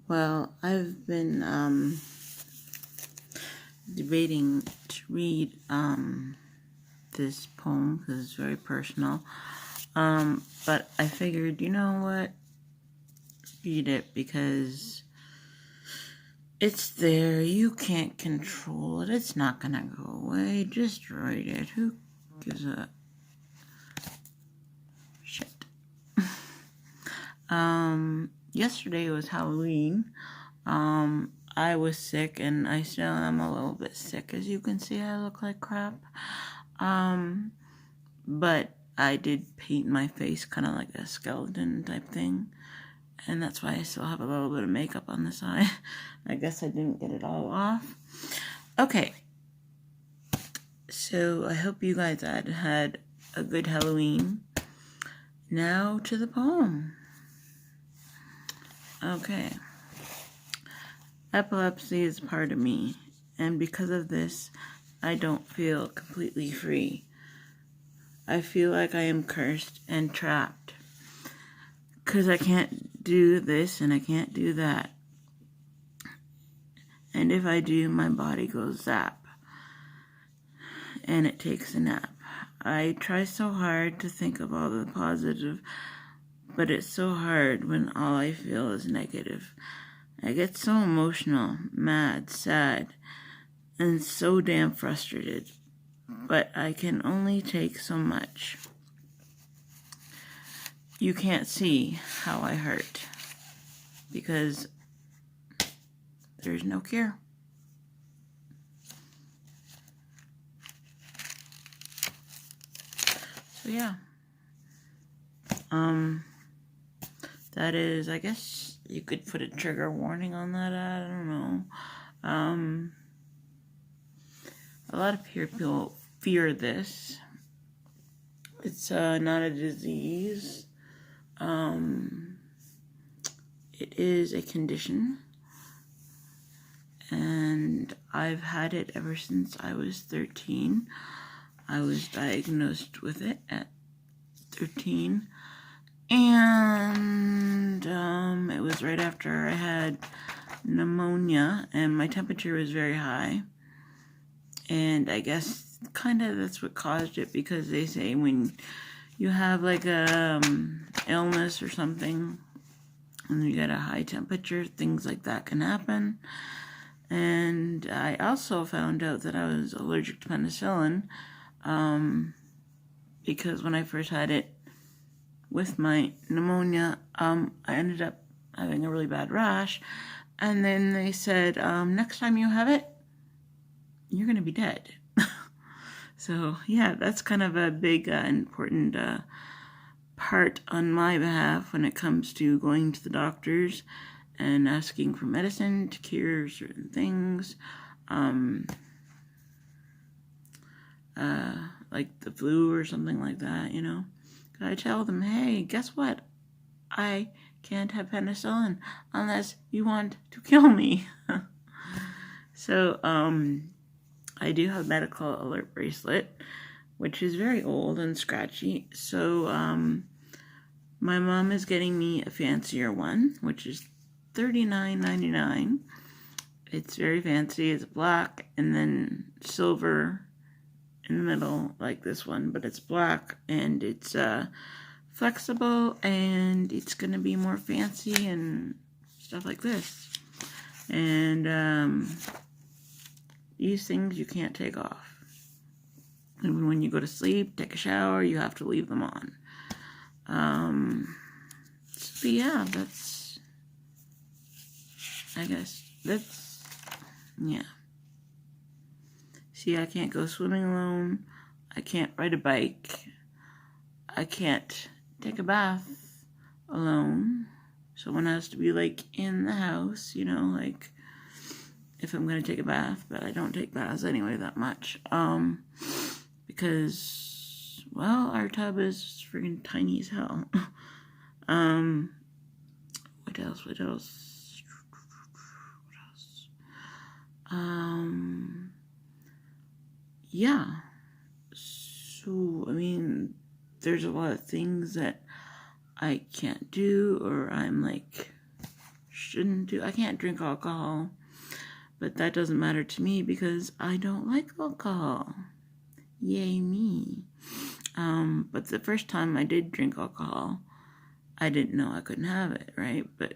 Well, I've been debating to read this poem because it's very personal. But I figured, you know what? Read it because it's there. You can't control it. It's not gonna go away. Just write it. Who gives a shit? Yesterday was Halloween. I was sick, and I still am a little bit sick. As you can see, I look like crap. But I did paint my face kind of like a skeleton type thing, and that's why I still have a little bit of makeup on the side. I guess I didn't get it all off. Okay. So I hope you guys had a good Halloween. Now to the poem. Okay. Epilepsy is part of me, and because of this, I don't feel completely free. I feel like I am cursed and trapped, because I can't do this and I can't do that. And if I do, my body goes zap, and it takes a nap. I try so hard to think of all the positive, but it's so hard when all I feel is negative. I get so emotional, mad, sad, and so damn frustrated, but I can only take so much. You can't see how I hurt, because there's no cure. So yeah. That is, I guess you could put a trigger warning on that. I don't know. A lot of people fear this. It's not a disease. It is a condition, and I've had it ever since I was 13. I was diagnosed with it at 13. And it was right after I had pneumonia, and my temperature was very high. And I guess kind of that's what caused it, because they say when you have like a illness or something, and you get a high temperature, things like that can happen. And I also found out that I was allergic to penicillin, because when I first had it, with my pneumonia, I ended up having a really bad rash, and then they said, next time you have it, you're going to be dead. So, yeah, that's kind of a big, important part on my behalf when it comes to going to the doctors and asking for medicine to cure certain things, like the flu or something like that, you know. I tell them, hey, guess what? I can't have penicillin unless you want to kill me. So, I do have medical alert bracelet, which is very old and scratchy. So, my mom is getting me a fancier one, which is $39.99. It's very fancy. It's black and then silver in the middle, like this one, but it's black, and it's flexible, and it's gonna be more fancy and stuff like this. And these things you can't take off. And when you go to sleep, take a shower, you have to leave them on. So yeah, that's, I guess that's, yeah. See, I can't go swimming alone. I can't ride a bike. I can't take a bath alone. Someone has to be, like, in the house, you know, like, if I'm going to take a bath. But I don't take baths anyway that much. Because, well, our tub is friggin' tiny as hell. What else? Yeah, so, I mean, there's a lot of things that I can't do, or I'm like shouldn't do. I can't drink alcohol, but that doesn't matter to me because I don't like alcohol. Yay me. But the first time I did drink alcohol, I didn't know I couldn't have it, right? But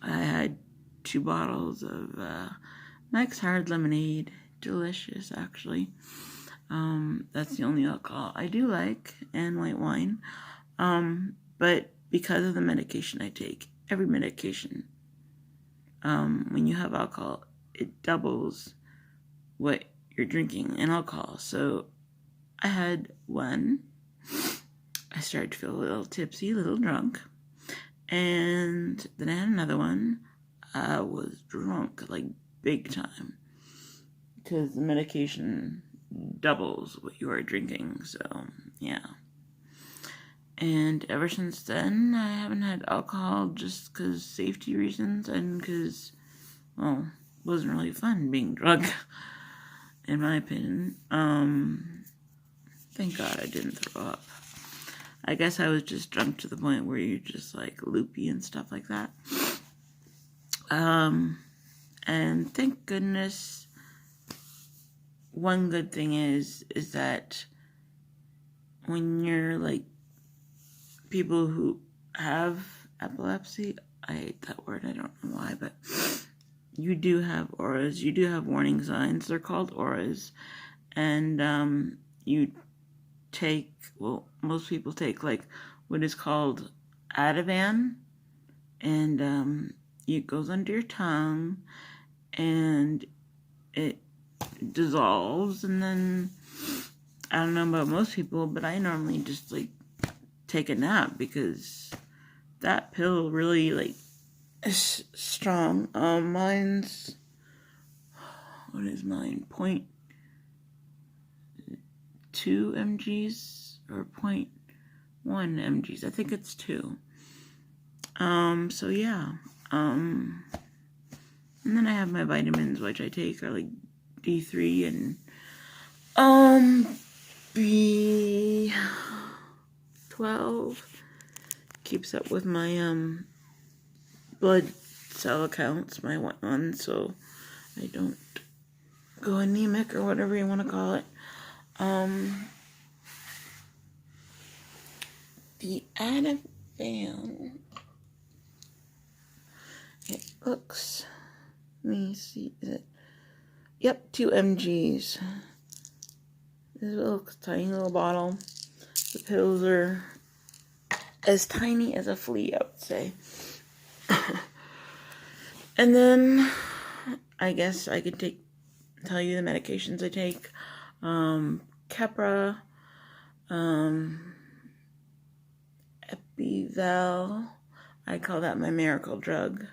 I had 2 bottles of Mike's Hard Lemonade. Delicious, actually. That's the only alcohol I do like, and white wine. But because of the medication I take, every medication, when you have alcohol, it doubles what you're drinking in alcohol. So I had one. I started to feel a little tipsy, a little drunk. And then I had another one. I was drunk, like big time. Because the medication doubles what you are drinking. So, yeah. And ever since then, I haven't had alcohol just because safety reasons and because, well, it wasn't really fun being drunk, in my opinion. Thank God I didn't throw up. I guess I was just drunk to the point where you're just like loopy and stuff like that. And thank goodness, one good thing is that when you're like people who have epilepsy, I hate that word, I don't know why, but you do have auras, you do have warning signs, they're called auras, and you take, well, most people take like what is called Ativan, and it goes under your tongue, and it dissolves, and then, I don't know about most people, but I normally just like take a nap because that pill really like is strong. Mine's, what is mine? 0.2 mgs or 0.1 mgs. I think it's 2. So yeah. And then I have my vitamins, which I take are like D3 and B12. Keeps up with my blood cell counts, my white ones, so I don't go anemic or whatever you want to call it. The Ativan, it looks, let me see, is it, yep, 2 mgs. This little tiny little bottle. The pills are as tiny as a flea, I would say. And then I guess I could tell you the medications I take. Keppra, Epival, I call that my miracle drug.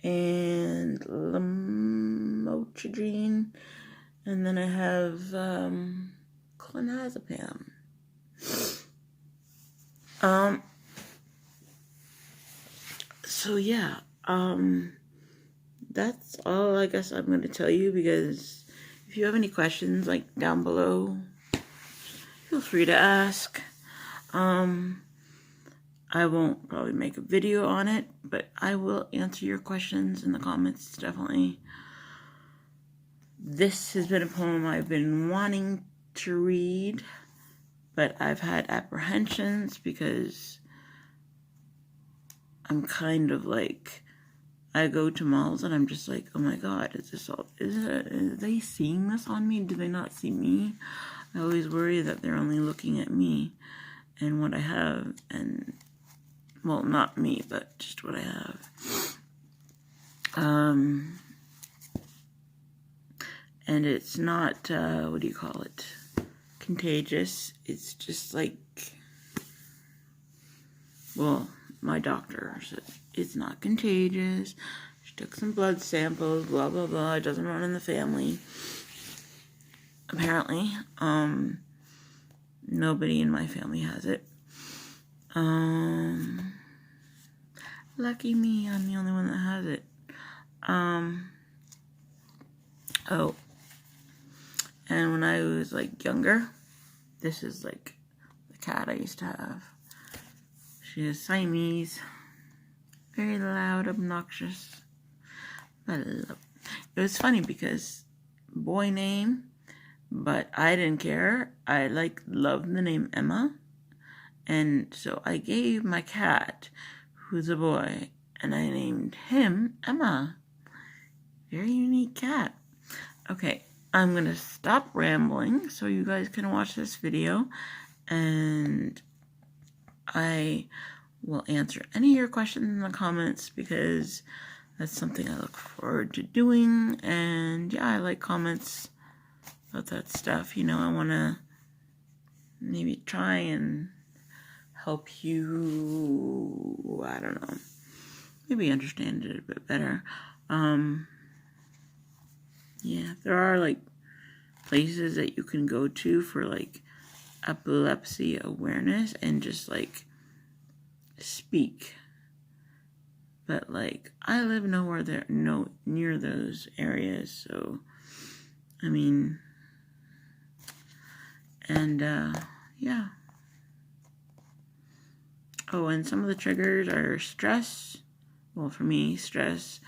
And lamotrigine, and then I have clonazepam. So yeah, that's all I guess I'm going to tell you, because if you have any questions, like down below, feel free to ask. I won't probably make a video on it, but I will answer your questions in the comments, definitely. This has been a poem I've been wanting to read, but I've had apprehensions because I'm kind of like, I go to malls and I'm just like, oh my God, are they seeing this on me? Do they not see me? I always worry that they're only looking at me and what I have, and, well, not me, but just what I have. And it's not, what do you call it? Contagious. It's just like, well, my doctor said it's not contagious. She took some blood samples, blah, blah, blah. It doesn't run in the family. Apparently. Nobody in my family has it. Lucky me, I'm the only one that has it. Oh. And when I was like younger, this is like the cat I used to have. She is Siamese. Very loud, obnoxious. But it was funny because boy name, but I didn't care. I loved the name Emma. And so I gave my cat, who's a boy, and I named him Emma. Very unique cat. Okay, I'm going to stop rambling so you guys can watch this video, and I will answer any of your questions in the comments because that's something I look forward to doing. And yeah, I like comments about that stuff. You know, I want to maybe try and help you, I don't know, maybe understand it a bit better. Yeah, there are like places that you can go to for like epilepsy awareness and just like speak. But like I live nowhere there, near those areas, so I mean, and yeah. Oh, and some of the triggers are stress. Well, for me, stress.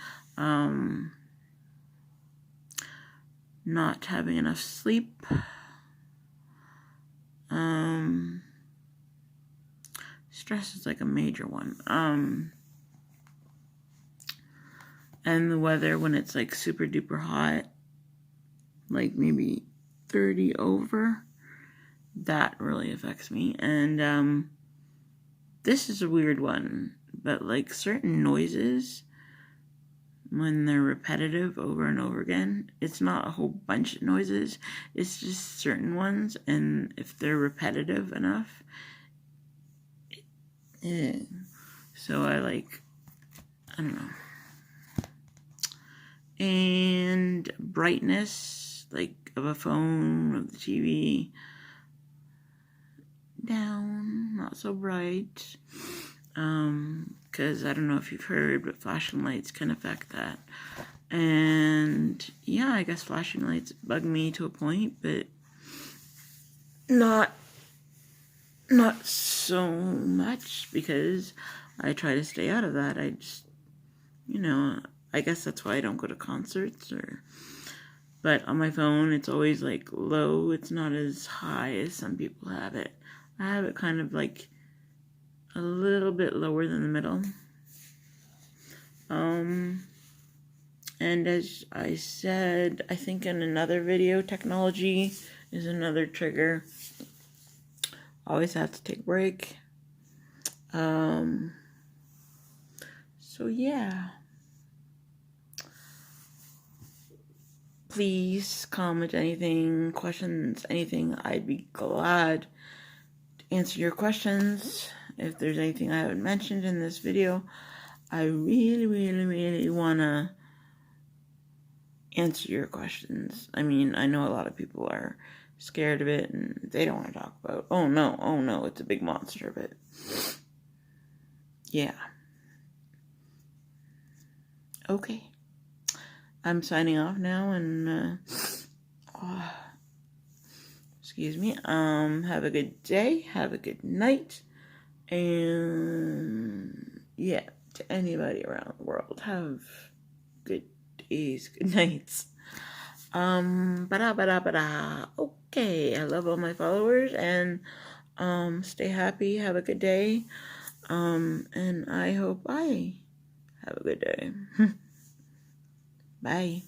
Not having enough sleep. Stress is like a major one. And the weather when it's like super duper hot, like maybe 30 over, that really affects me. And this is a weird one, but like certain noises, when they're repetitive over and over again, it's not a whole bunch of noises, it's just certain ones, and if they're repetitive enough, so I don't know. And brightness, like of a phone, of the TV, down, not so bright. Because I don't know if you've heard, but flashing lights can affect that. And yeah, I guess flashing lights bug me to a point, but not so much because I try to stay out of that. I just, I guess that's why I don't go to concerts but on my phone, it's always like low. It's not as high as some people have it. I have it kind of like a little bit lower than the middle. And as I said, I think in another video, technology is another trigger. Always have to take a break. So yeah. Please comment anything, questions, anything. I'd be glad to answer your questions. If there's anything I haven't mentioned in this video, I really, really, really want to answer your questions. I mean, I know a lot of people are scared of it and they don't want to talk about, oh no, it's a big monster, but yeah. Okay. I'm signing off now and, excuse me, have a good day, have a good night, and yeah, to anybody around the world, have good days, good nights. Okay, I love all my followers, and, stay happy, have a good day, and I hope I have a good day. Bye.